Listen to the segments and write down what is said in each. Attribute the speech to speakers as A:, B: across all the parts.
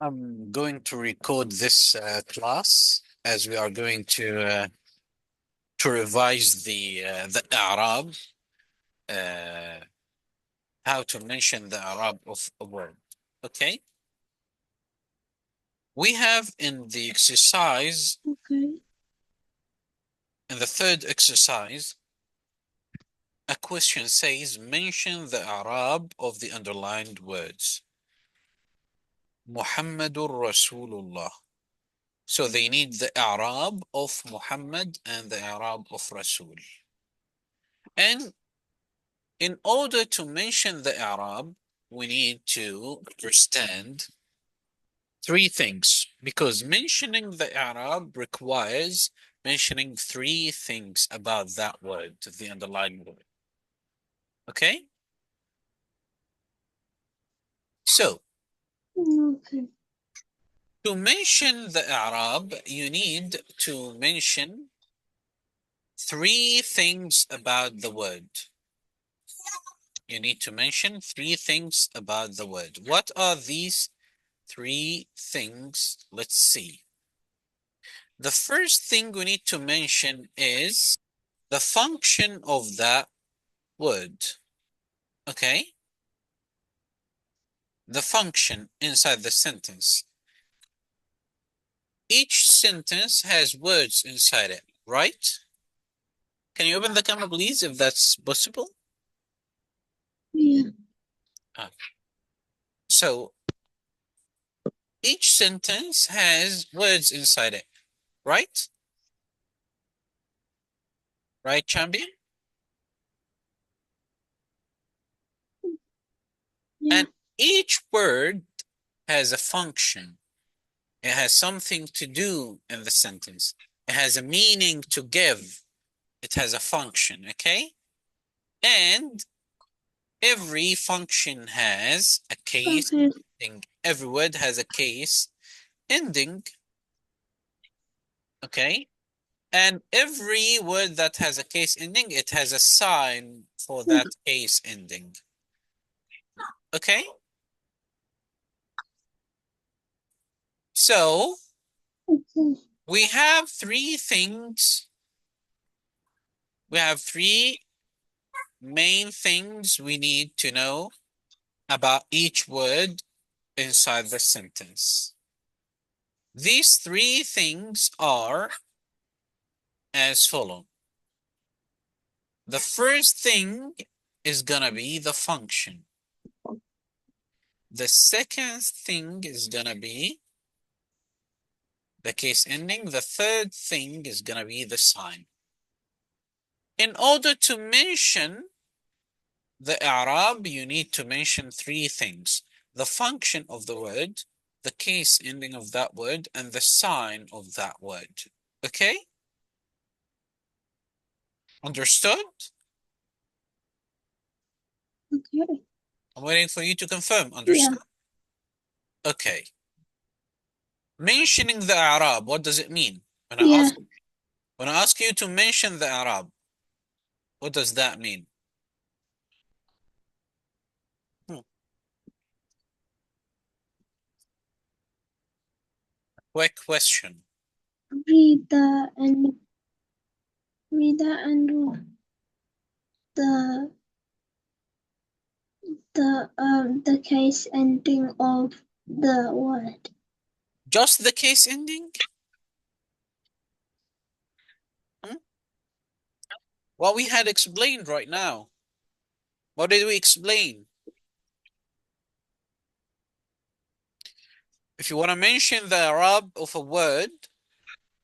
A: I'm going to record this class as we are going to revise the i'rab, uh, how to mention the i'rab of a word. Okay, we have in the exercise,
B: Okay.
A: in the third exercise, a question says mention the i'rab of the underlined words. Muhammadur Rasulullah. So they need the i'rab of Muhammad and the i'rab of Rasul. And in order to mention the i'rab, we need to understand three things, because mentioning the i'rab requires mentioning three things about that word, the underlying word. Okay? So,
B: Okay.
A: to mention the i'rab, you need to mention three things about the word. You need to mention three things about the word. What are these three things? Let's see. The first thing we need to mention is the function of that word. Okay? The function inside the sentence. Each sentence has words inside it, right? Can you open the camera, please, if that's possible?
B: Yeah.
A: Ah. So each sentence has words inside it, right? Right, champion?
B: Yeah.
A: And each word has a function. It has something to do in the sentence. It has a meaning to give. It has a function, okay? And every function has a case
B: Okay.
A: ending. Every word has a case ending, okay? And every word that has a case ending, it has a sign for
B: Yeah.
A: that case ending, okay? So
B: Okay.
A: we have three things. We have three main things we need to know about each word inside the sentence. These three things are as follow. The first thing is gonna be the function. The second thing is gonna be the case ending. The third thing is gonna be the sign. In order to mention the i'rab, you need to mention three things: the function of the word, the case ending of that word, and the sign of that word. Okay? Understood?
B: Okay.
A: I'm waiting for you to confirm.
B: Yeah.
A: Understood? Okay. Mentioning the i'rab, what does it mean? When I
B: Yeah.
A: ask when I ask you to mention the i'rab, what does that mean? Hmm. Quick question.
B: Read and the the case ending of the word.
A: Just the case ending? Hmm? What we had explained right now. What did we explain? If you want to mention the i'rab of a word,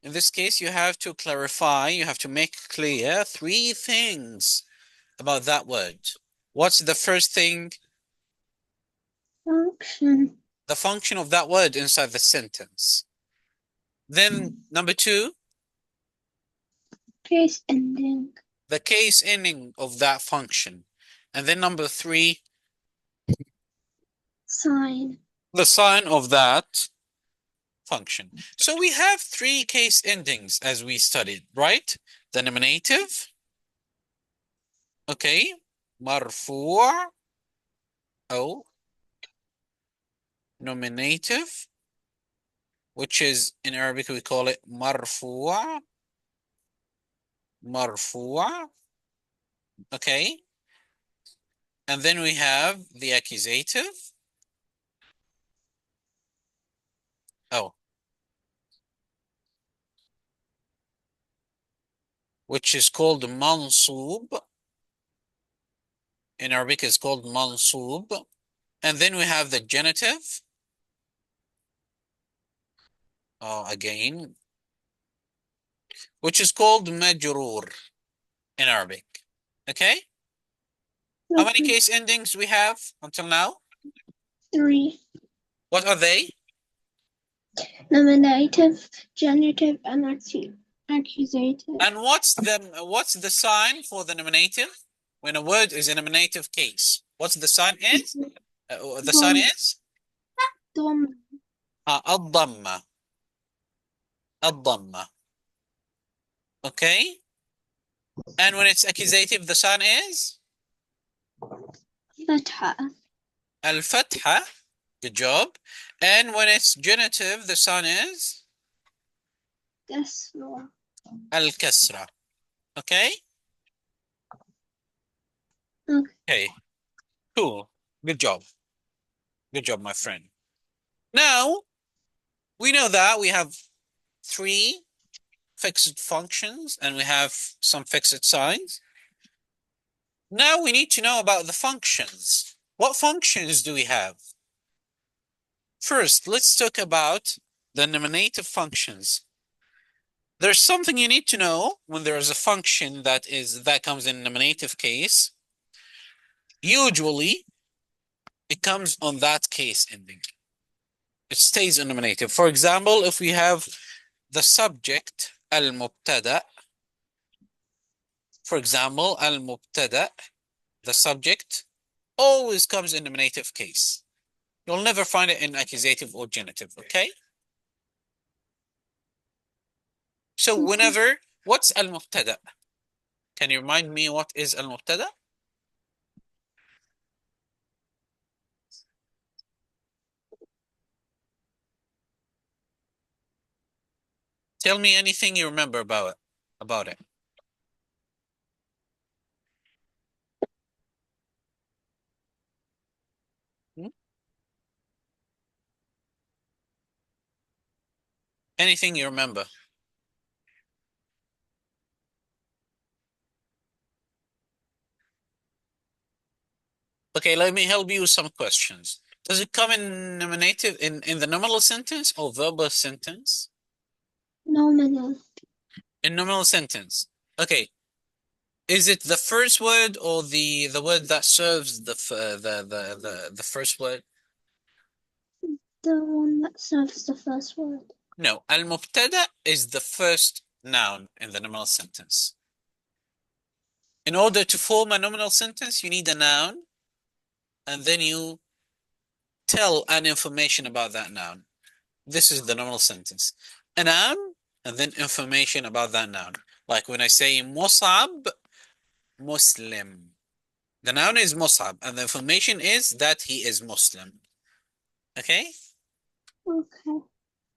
A: in this case, you have to clarify, you have to make clear three things about that word. What's the first thing?
B: Function.
A: The function of that word inside the sentence. Then number two,
B: Case ending.
A: the case ending of that function. And then number three,
B: Sign.
A: the sign of that function. So we have three case endings as we studied, right? The nominative, okay, مرفوع أو nominative which is in Arabic we call it marfu'a. Marfu'a. Okay. And then we have the accusative. Oh. Which is called mansub. In Arabic it's called mansub. And then we have the genitive. Again, which is called majrur in Arabic. Okay? How many
B: Okay.
A: case endings we have until now?
B: 3.
A: What are they?
B: Nominative, genitive, and accusative.
A: And what's the sign for the nominative? When a word is in a nominative case, what's the sign is? The sign is?
B: Dom.
A: الضمة. الضمة. Okay? And when it's accusative, the sign is?
B: Fatha.
A: الفتحة. Good job. And when it's genitive, the sign is?
B: Kasra.
A: الكسرة. Okay? Okay. Cool. Good job. Good job, my friend. Now, we know that we have 3 fixed functions and we have some fixed signs. Now we need to know about the functions. What functions do we have? First, let's talk about the nominative functions. There's something you need to know when there is a function that comes in nominative case. Usually, it comes on that case ending. It stays in nominative. For example, if we have the subject al-mubtada, for example, al-mubtada, the subject always comes in nominative case. You'll never find it in accusative or genitive, okay? So whenever, what's al-mubtada? Can you remind me what is al-mubtada? Tell me anything you remember about it. Hmm? Anything you remember? Okay, let me help you with some questions. Does it come in nominative in the nominal sentence or verbal sentence?
B: Nominal.
A: In nominal sentence. Okay. Is it the first word or the word that serves the first word?
B: The one that serves the first word.
A: No, al-mubtada is the first noun in the nominal sentence. In order to form a nominal sentence, you need a noun, and then you tell an information about that noun. This is the nominal sentence. A noun, and then information about that noun. Like when I say Mus'ab, Muslim. The noun is Mus'ab, and the information is that he is Muslim. Okay?
B: Okay.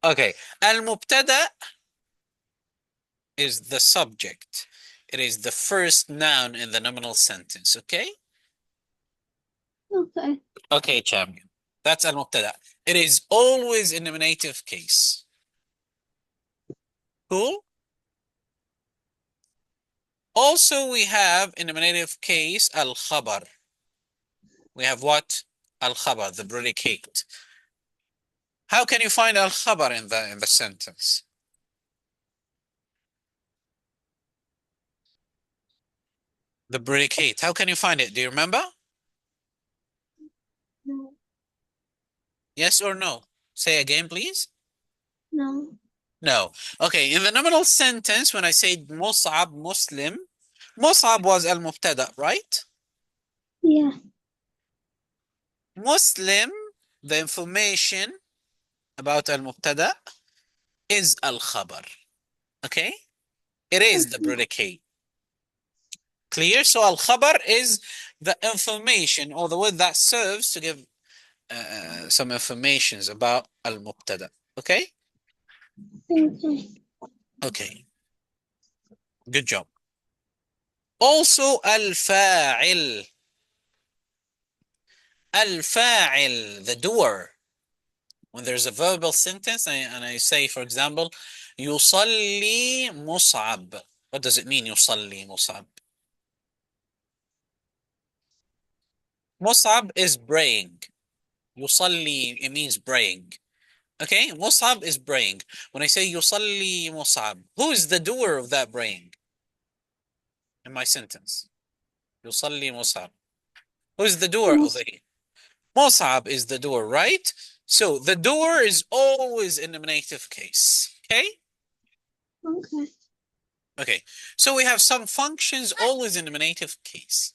A: Okay. Al-mubtada is the subject. It is the first noun in the nominal sentence. Okay?
B: Okay.
A: Okay, champion. That's al-mubtada. It is always in nominative case. Cool? Also, we have in nominative case al-khabar. We have what? Al-khabar, the predicate. How can you find al-khabar in the sentence? The predicate. How can you find it? Do you remember?
B: No.
A: Yes or no? Say again, please.
B: No.
A: No. Okay, in the nominal sentence, when I said Mus'ab, Muslim, Mus'ab was al-mubtada, right?
B: Yeah.
A: Muslim, the information about al-mubtada is al-khabar. Okay? It is the predicate. Clear? So al-khabar is the information or the word that serves to give some informations about al-mubtada. Okay?
B: Okay.
A: Okay, good job. Also, al-fa'il. Al-fa'il, the doer. When there's a verbal sentence and I say, for example, يصلي مصعب. What does it mean, يصلي مصعب? Mus'ab is praying. يصلي, it means praying. Okay, Mus'ab is praying. When I say يصلي Mus'ab, who is the doer of that praying in my sentence? يصلي Mus'ab. Who is the doer of
B: Yes.
A: it? Mus'ab is the doer, right? So the doer is always in the nominative case. Okay?
B: Okay.
A: Okay. So we have some functions always in the nominative case.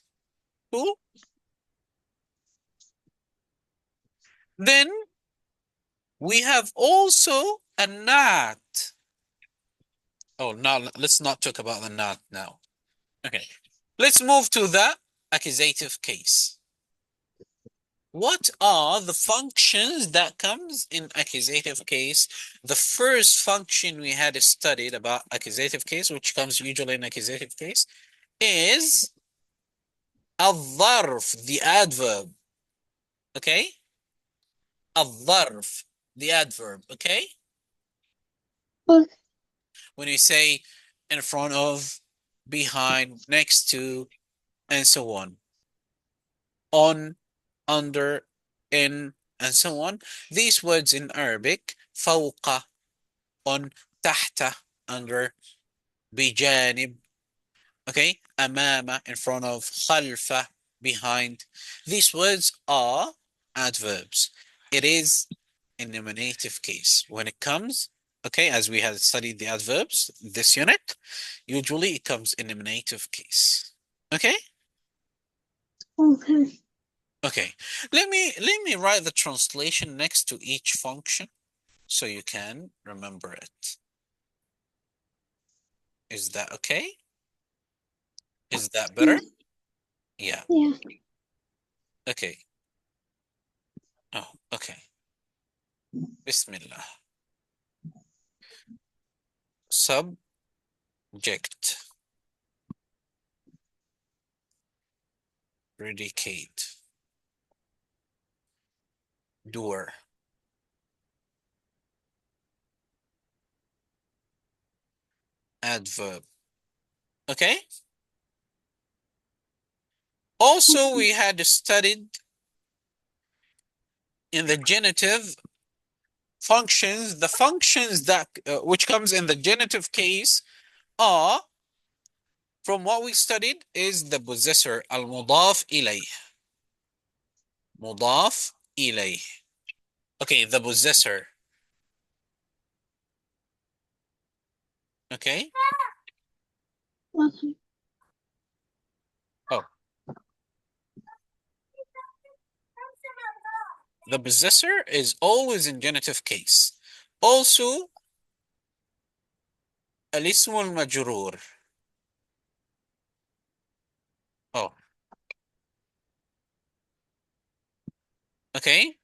A: Cool? Then we have also a not. Oh, no, let's not talk about the not now. Okay. Let's move to the accusative case. What are the functions that comes in accusative case? The first function we had studied about accusative case, which comes usually in accusative case, is الظرف, the adverb. Okay? الظرف, the adverb. Okay?
B: Okay.
A: When you say in front of, behind, next to, and so on, under, in, and so on. These words in Arabic, فوق, on, تحت, under, بجانب, okay, أمام, in front of, خلف, behind. These words are adverbs. It is in the nominative case. When it comes, okay, as we had studied the adverbs, this unit, usually it comes in the nominative case. Okay?
B: Okay.
A: Okay. Let me write the translation next to each function so you can remember it. Is that okay? Is that better? Yeah.
B: Yeah.
A: Okay. Oh, okay. Bismillah. Subject. Predicate. Doer. Adverb. Okay? Also, we had studied in the genitive functions, the functions that which comes in the genitive case are, from what we studied, is the possessor, al-mudaf ilayh. Mudaf ilayh. Okay, the possessor. Okay?
B: Okay.
A: Oh, the possessor is always in genitive case. Also, al-ism al-majrur. Oh, okay?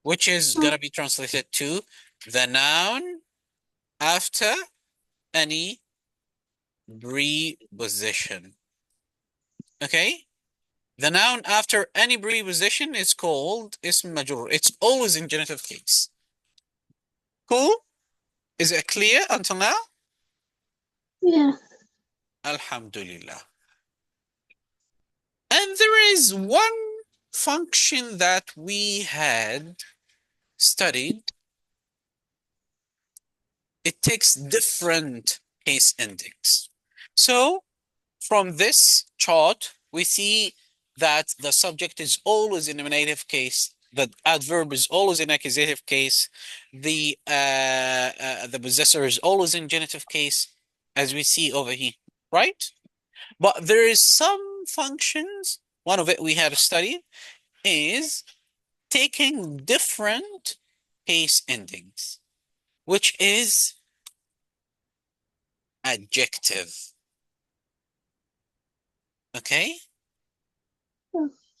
A: Which is going to be translated to the noun after any preposition. Okay? The noun after any preposition is called ism majrur. It's always in genitive case. Cool? Is it clear until now?
B: Yeah.
A: Alhamdulillah. And there is one function that we had studied. It takes different case endings. So from this chart, we see that the subject is always in nominative case, the adverb is always in accusative case, the possessor is always in genitive case, as we see over here, right? But there is some functions, one of it we have studied, is taking different case endings, which is adjective. Okay?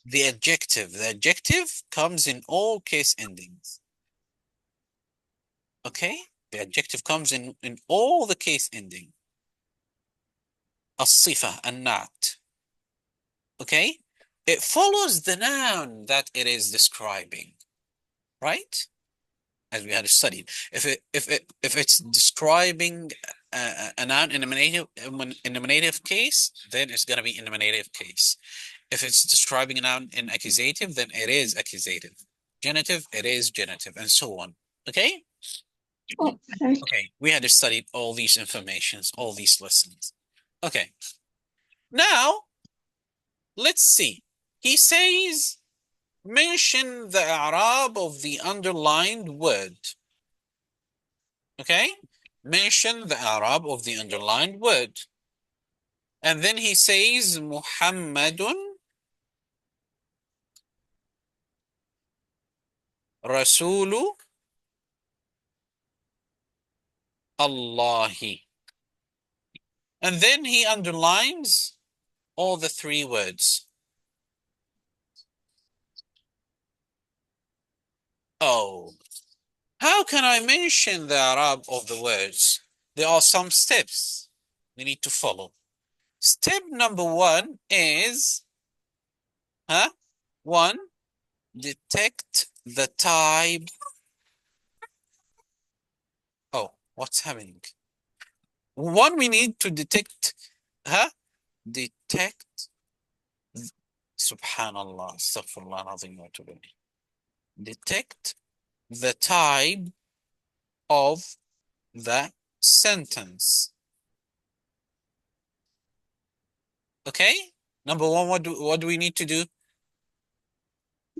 A: The adjective comes in all case endings. Okay? The adjective comes in all the case ending. الصفة, النعت. Okay? It follows the noun that it is describing, right? As we had studied. If it's describing a noun in a nominative case, then it's gonna be in a nominative case. If it's describing a noun in accusative, then it is accusative. Genitive, it is genitive, and so on. Okay?
B: Okay.
A: Okay, we had studied all these informations, all these lessons. Okay. Now, let's see. He says, mention the i'rab of the underlined word. Okay? Mention the i'rab of the underlined word. And then he says, Muhammadun Rasulu Allahi. And then he underlines all the three words. Oh, how can I mention the i'rab of the words? There are some steps we need to follow. Step number one is, one, detect the type. Oh, what's happening? One, we need to detect, detect, subhanallah, astaghfirullah, azim wa atubu ilayh. Detect the type of the sentence. Okay? Number one, what do we need to do?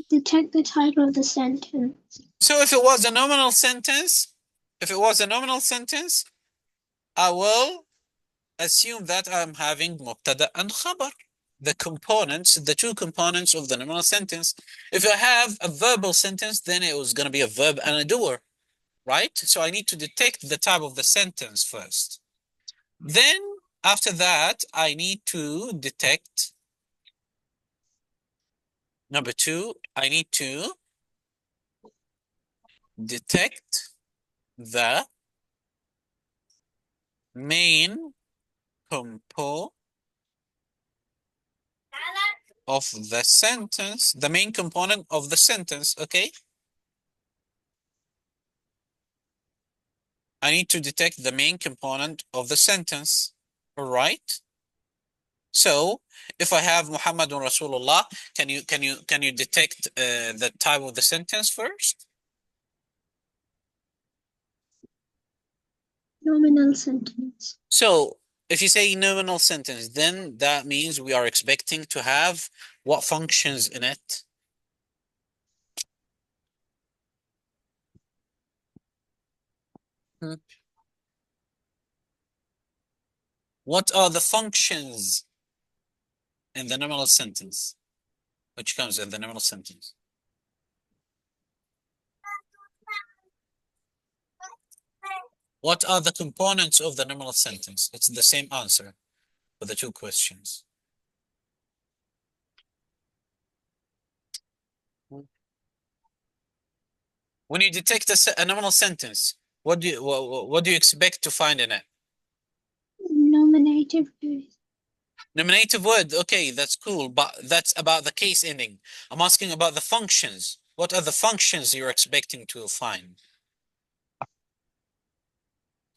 B: Detect the type of the sentence.
A: So if it was a nominal sentence, I will assume that I'm having mubtada and khabar, the two components of the nominal sentence. If I have a verbal sentence, then it was going to be a verb and a doer, right? So I need to detect the type of the sentence first. Then after that, I need to detect, number two, I need to detect the main compo of the sentence, the main component of the sentence, okay? I need to detect the main component of the sentence, all right? So if I have Muhammadun Rasulullah, can you detect the type of the sentence first?
B: Nominal sentence.
A: So if you say nominal sentence, then that means we are expecting to have what functions in it? Hmm. What are the functions in the nominal sentence? Which comes in the nominal sentence? What are the components of the nominal sentence? It's the same answer for the two questions. When you detect a nominal sentence, what do you expect to find in it?
B: Nominative.
A: Nominative word, okay, that's cool, but that's about the case ending. I'm asking about the functions. What are the functions you're expecting to find?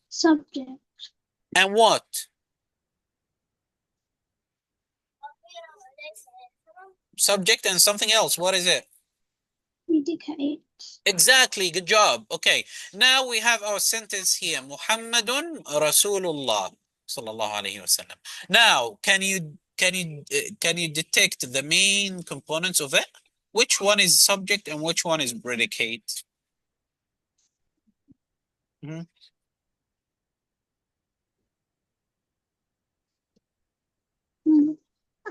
B: Subject.
A: And what? Subject and something else. What is it?
B: Predicate.
A: Exactly, good job. Okay, now we have our sentence here. Muhammadun Rasulullah sallallahu alayhi wasallam. Now, can you detect the main components of it? Which one is subject and which one is predicate? Mhm.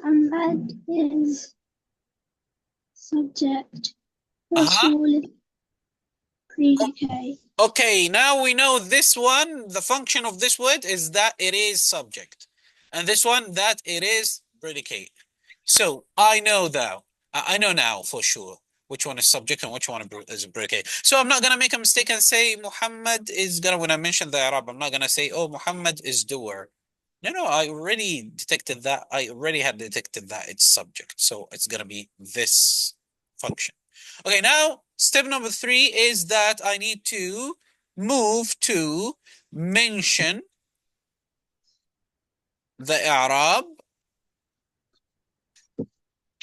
B: Ahmad is subject.
A: Uh-huh.
B: Rasul is predicate.
A: Okay, now we know this one, the function of this word is that it is subject. And this one, that it is predicate. So I know now for sure. which one is subject and which one is predicate. So I'm not gonna make a mistake and say Muhammad is gonna, when I mention the Arab, I'm not gonna say, oh, Muhammad is doer. No, I already detected that. I already had detected that it's subject. So it's gonna be this function. Okay, now step number 3 is that I need to move to mention the i'rab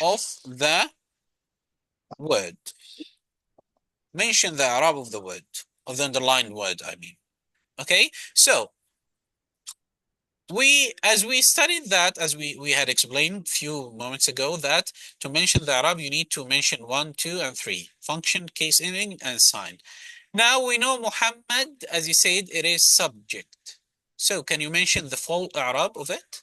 A: of the word. Mention the i'rab of the word, of the underlined word, I mean. Okay, so as we studied that, as we had explained a few moments ago, that to mention the i'rab, you need to mention 1, 2, and 3. Function, case ending, and sign. Now we know Muhammad, as you said, it is subject. So can you mention the full i'rab of it?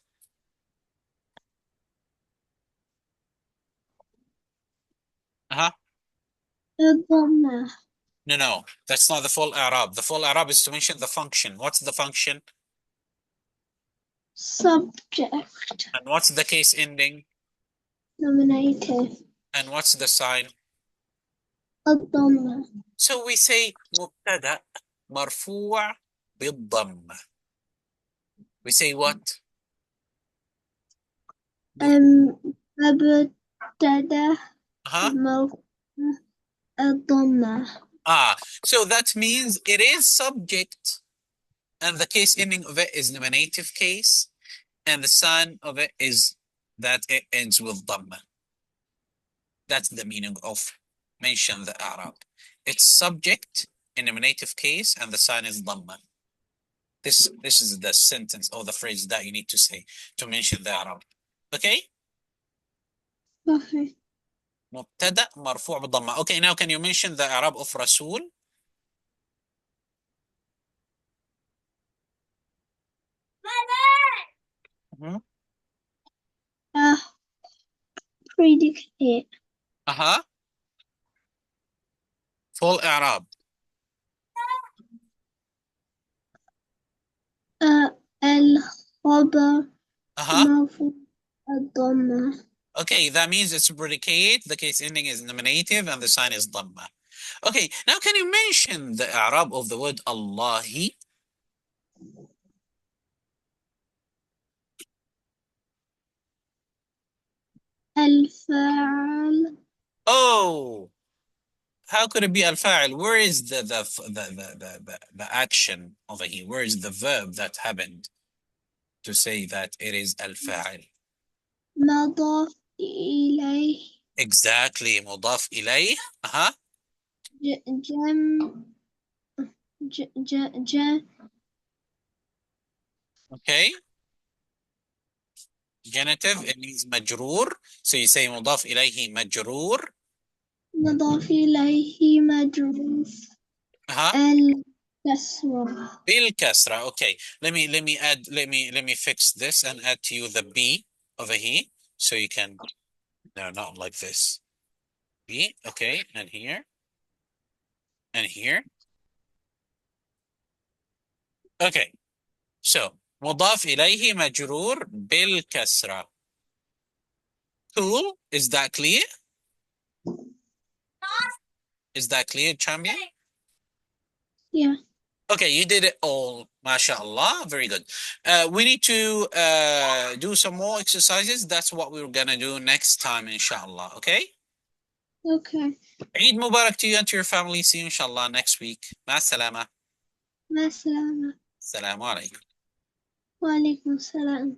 A: Uh-huh.
B: الضمة.
A: No, that's not the full i'rab. The full i'rab is to mention the function. What's the function?
B: Subject.
A: And what's the case ending?
B: Nominative.
A: And what's the sign?
B: الضمة.
A: So we say مبتدأ مرفوع بالضم. We say what?
B: مبتدأ
A: Uh-huh.
B: مرفوع الضمة.
A: So that means it is subject, and the case ending of it is nominative case, and the sign of it is that it ends with dhamma. That's the meaning of mention the i'rab. It's subject in nominative case, and the sign is dhamma. This is the sentence or the phrase that you need to say to mention the i'rab. Okay?
B: Okay.
A: مبتدأ مرفوع بالضمة. Okay, now can you mention the i'rab of رسول? Mm-hmm.
B: Predicate.
A: Uh-huh. Full i'rab.
B: الخبر
A: Uh-huh.
B: مرفوع الضمة.
A: Okay, that means it's a predicate. The case ending is nominative and the sign is dhamma. Okay, now can you mention the i'rab of the word Allahi?
B: الفاعل.
A: Oh, how could it be al-fa'il? Where is the action over here? Where is the verb that happened to say that it is al-fa'il?
B: مضاف إليه.
A: Exactly, مضاف إليه. Uh-huh.
B: جم
A: Okay. Genitive, it means مجرور. So you say مضاف إليه مجرور.
B: مضاف إليه مجرور.
A: Uh-huh.
B: الكسرة.
A: بالكسرة. Okay. Let me fix this and add to you the B over here. So you can, no, not like this. B, okay, and here. And here. Okay. So مضاف إليه مجرور بالكسرة. Cool. Is that clear? Is that clear, champion?
B: Yeah.
A: Okay, you did it all, mashallah. Very good. We need to do some more exercises. That's what we're gonna do next time, inshallah. Okay?
B: Okay.
A: Eid Mubarak to you and to your family. See you, inshallah, next week. Ma salama.
B: مع السلامة.
A: Assalamu alaikum.
B: وعليكم السلام.